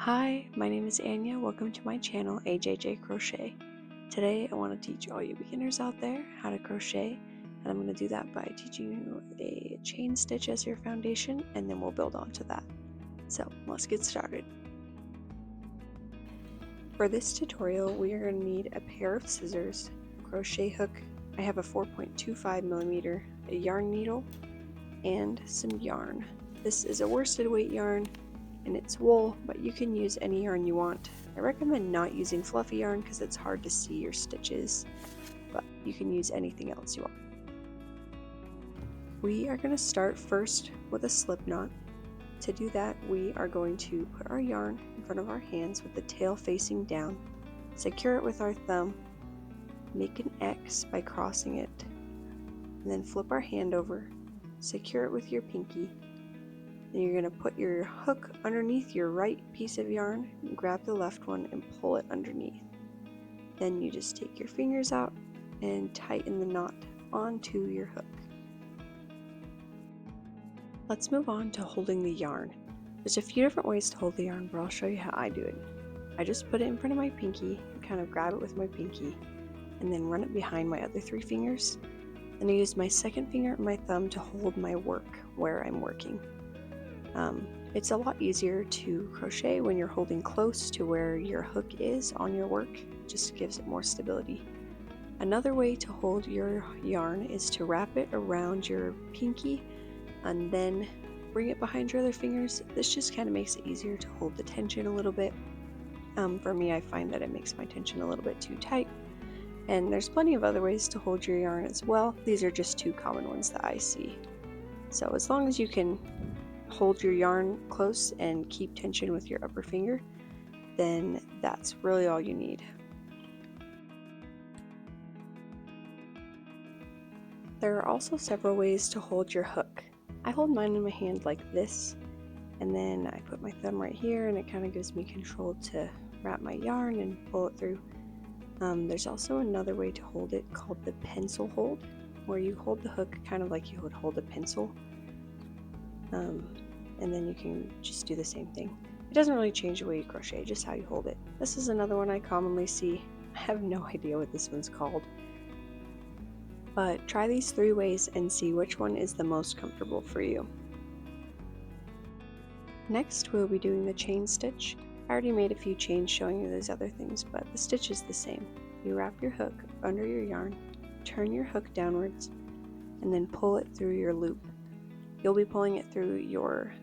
Hi, my name is Anya. Welcome to my channel, AJJ Crochet. Today I want to teach all you beginners out there how to crochet, and I'm going to do that by teaching you a chain stitch as your foundation, and then we'll build onto that. So let's get started. For this tutorial, we are going to need a pair of scissors, a crochet hook. I have a 4.25 millimeter, a yarn needle, and some yarn. This is a worsted weight yarn, and it's wool, but you can use any yarn you want. I recommend not using fluffy yarn because it's hard to see your stitches, but you can use anything else you want. We are going to start first with a slip knot. To do that, we are going to put our yarn in front of our hands with the tail facing down, secure it with our thumb, make an X by crossing it, and then flip our hand over, secure it with your pinky. Then you're going to put your hook underneath your right piece of yarn, and grab the left one and pull it underneath. Then you just take your fingers out and tighten the knot onto your hook. Let's move on to holding the yarn. There's a few different ways to hold the yarn, but I'll show you how I do it. I just put it in front of my pinky and kind of grab it with my pinky and then run it behind my other three fingers. Then I use my second finger and my thumb to hold my work where I'm working. It's a lot easier to crochet when you're holding close to where your hook is on your work. It just gives it more stability. Another way to hold your yarn is to wrap it around your pinky and then bring it behind your other fingers. This just kind of makes it easier to hold the tension a little bit. For me, I find that it makes my tension a little bit too tight. And there's plenty of other ways to hold your yarn as well. These are just two common ones that I see. So as long as you can hold your yarn close and keep tension with your upper finger, then that's really all you need. There are also several ways to hold your hook. I hold mine in my hand like this, and then I put my thumb right here, and it kind of gives me control to wrap my yarn and pull it through. There's also another way to hold it called the pencil hold, where you hold the hook kind of like you would hold a pencil. And then you can just do the same thing. It doesn't really change the way you crochet, just how you hold it. This is another one I commonly see. I have no idea what this one's called. But try these three ways and see which one is the most comfortable for you. Next, we'll be doing the chain stitch. I already made a few chains showing you those other things, but the stitch is the same. You wrap your hook under your yarn, turn your hook downwards, and then pull it through your loop. You'll be pulling it through your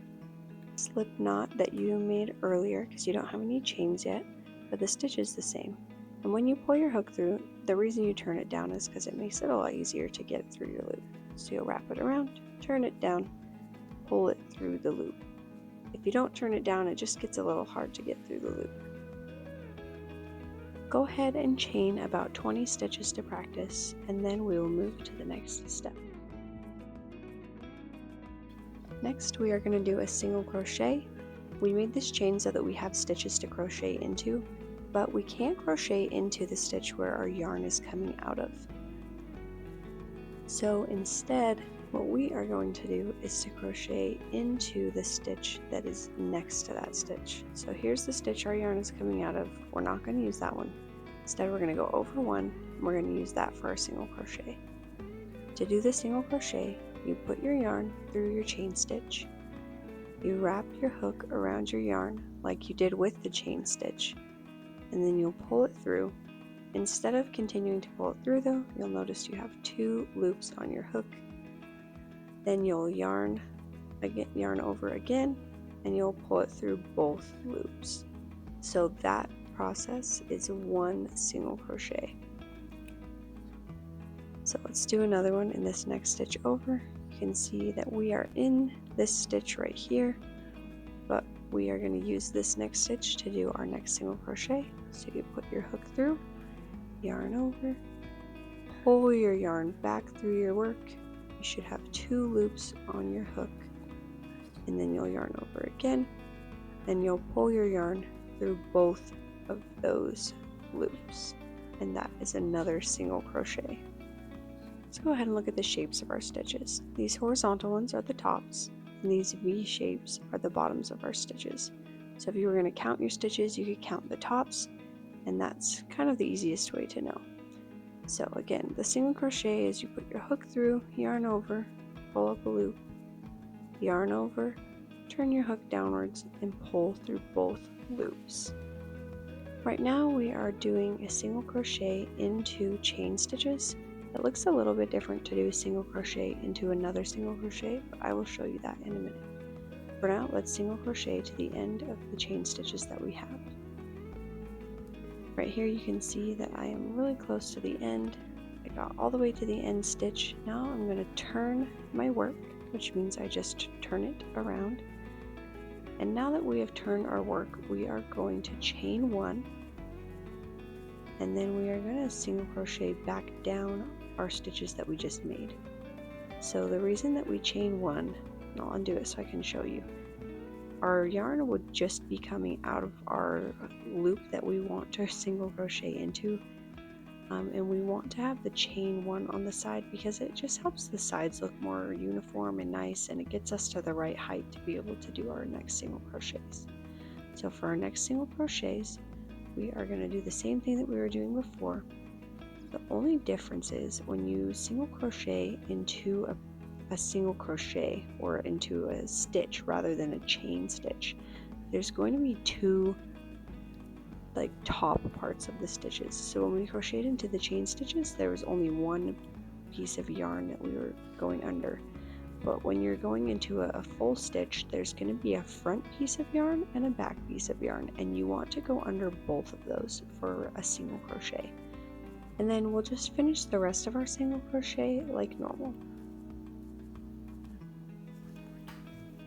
slip knot that you made earlier because you don't have any chains yet, but the stitch is the same. And when you pull your hook through, the reason you turn it down is because it makes it a lot easier to get it through your loop. So you'll wrap it around, turn it down, pull it through the loop. If you don't turn it down, it just gets a little hard to get through the loop. Go ahead and chain about 20 stitches to practice, and then we will move to the next step. Next, we are going to do a single crochet. We made this chain so that we have stitches to crochet into, but we can't crochet into the stitch where our yarn is coming out of. So instead, what we are going to do is to crochet into the stitch that is next to that stitch. So here's the stitch our yarn is coming out of. We're not going to use that one. Instead, we're going to go over one, and we're going to use that for our single crochet. To do the single crochet, you put your yarn through your chain stitch, you wrap your hook around your yarn like you did with the chain stitch, and then you'll pull it through. Instead of continuing to pull it through though, you'll notice you have two loops on your hook. Then you'll yarn over again, and you'll pull it through both loops. So that process is one single crochet. So let's do another one in this next stitch over. You can see that we are in this stitch right here, but we are going to use this next stitch to do our next single crochet. So you put your hook through, yarn over, pull your yarn back through your work. You should have two loops on your hook, and then you'll yarn over again, and you'll pull your yarn through both of those loops, and that is another single crochet. Let's go ahead and look at the shapes of our stitches. These horizontal ones are the tops, and these V shapes are the bottoms of our stitches. So if you were going to count your stitches, you could count the tops, and that's kind of the easiest way to know. So again, the single crochet is you put your hook through, yarn over, pull up a loop, yarn over, turn your hook downwards, and pull through both loops. Right now we are doing a single crochet into chain stitches. It looks a little bit different to do a single crochet into another single crochet, but I will show you that in a minute. For now, let's single crochet to the end of the chain stitches that we have. Right here you can see that I am really close to the end. I got all the way to the end stitch. Now I'm going to turn my work, which means I just turn it around. And now that we have turned our work, we are going to chain one, and then we are going to single crochet back down our stitches that we just made. So the reason that we chain one, and I'll undo it so I can show you, our yarn would just be coming out of our loop that we want to single crochet into, and we want to have the chain one on the side because it just helps the sides look more uniform and nice, and it gets us to the right height to be able to do our next single crochets. So for our next single crochets, we are going to do the same thing that we were doing before. The only difference is when you single crochet into a single crochet or into a stitch rather than a chain stitch, there's going to be two top parts of the stitches. So when we crocheted into the chain stitches, there was only one piece of yarn that we were going under. But when you're going into a full stitch, there's going to be a front piece of yarn and a back piece of yarn, and you want to go under both of those for a single crochet. And then we'll just finish the rest of our single crochet like normal.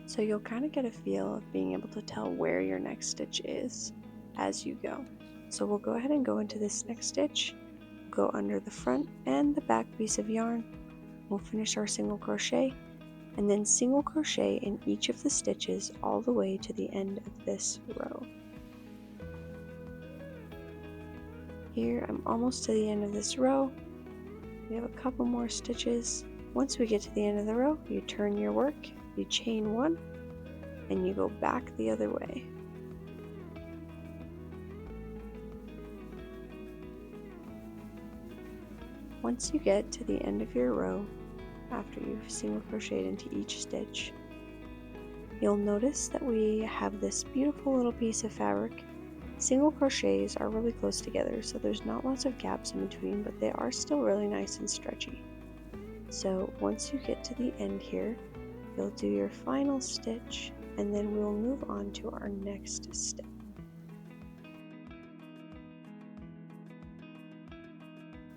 So you'll kind of get a feel of being able to tell where your next stitch is as you go. So we'll go ahead and go into this next stitch, go under the front and the back piece of yarn, we'll finish our single crochet, and then single crochet in each of the stitches all the way to the end of this row. Here I'm almost to the end of this row. We have a couple more stitches. Once we get to the end of the row, you turn your work, you chain one, and you go back the other way. Once you get to the end of your row, after you've single crocheted into each stitch, you'll notice that we have this beautiful little piece of fabric. Single crochets are really close together, so there's not lots of gaps in between, but they are still really nice and stretchy. So once you get to the end here, you'll do your final stitch, and then we'll move on to our next step.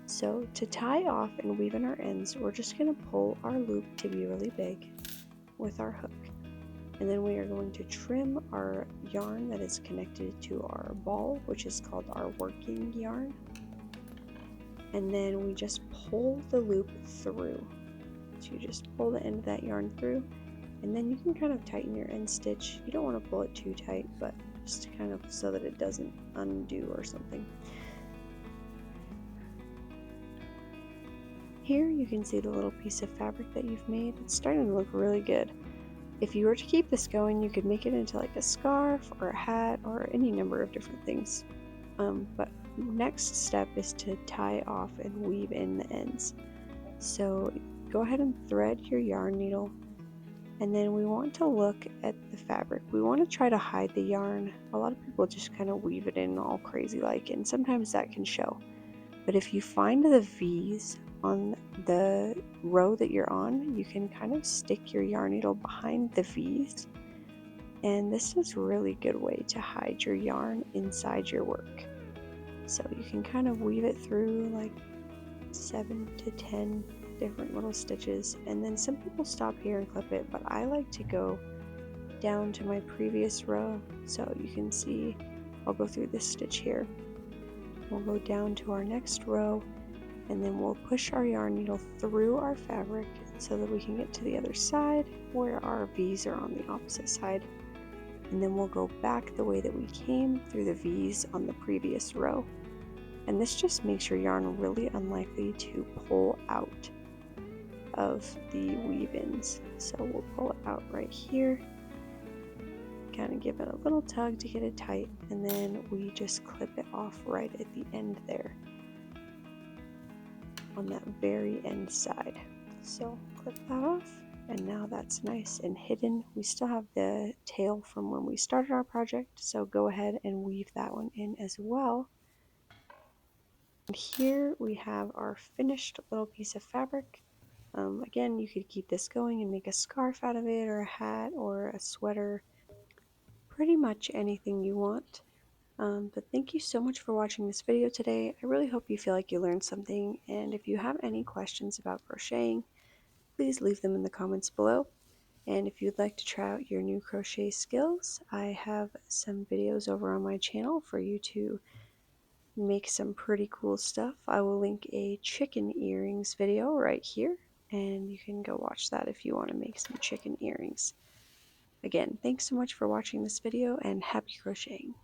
So to tie off and weave in our ends, we're just going to pull our loop to be really big with our hook. And then we are going to trim our yarn that is connected to our ball, which is called our working yarn. And then we just pull the loop through. So you just pull the end of that yarn through, and then you can kind of tighten your end stitch. You don't want to pull it too tight, but just kind of so that it doesn't undo or something. Here you can see the little piece of fabric that you've made. It's starting to look really good. If you were to keep this going, you could make it into like a scarf or a hat or any number of different things. But next step is to tie off and weave in the ends. So go ahead and thread your yarn needle, and then we want to look at the fabric. We want to try to hide the yarn. A lot of people just kind of weave it in all crazy like, and sometimes that can show. But if you find the V's on the row that you're on, you can kind of stick your yarn needle behind the V's, and this is a really good way to hide your yarn inside your work. So you can kind of weave it through like 7 to 10 different little stitches, and then some people stop here and clip it, but I like to go down to my previous row. So you can see I'll go through this stitch here, we'll go down to our next row, and then we'll push our yarn needle through our fabric so that we can get to the other side where our V's are on the opposite side, and then we'll go back the way that we came through the V's on the previous row. And this just makes your yarn really unlikely to pull out of the weave-ins. So we'll pull it out right here, kind of give it a little tug to get it tight, and then we just clip it off right at the end there on that very end side. So clip that off, and now that's nice and hidden. We still have the tail from when we started our project, so go ahead and weave that one in as well. And here we have our finished little piece of fabric. Again, you could keep this going and make a scarf out of it, or a hat, or a sweater, pretty much anything you want. But thank you so much for watching this video today. I really hope you feel like you learned something, and if you have any questions about crocheting, please leave them in the comments below. And if you'd like to try out your new crochet skills, I have some videos over on my channel for you to make some pretty cool stuff. I will link a chicken earrings video right here, and you can go watch that if you want to make some chicken earrings. Again, thanks so much for watching this video, and happy crocheting!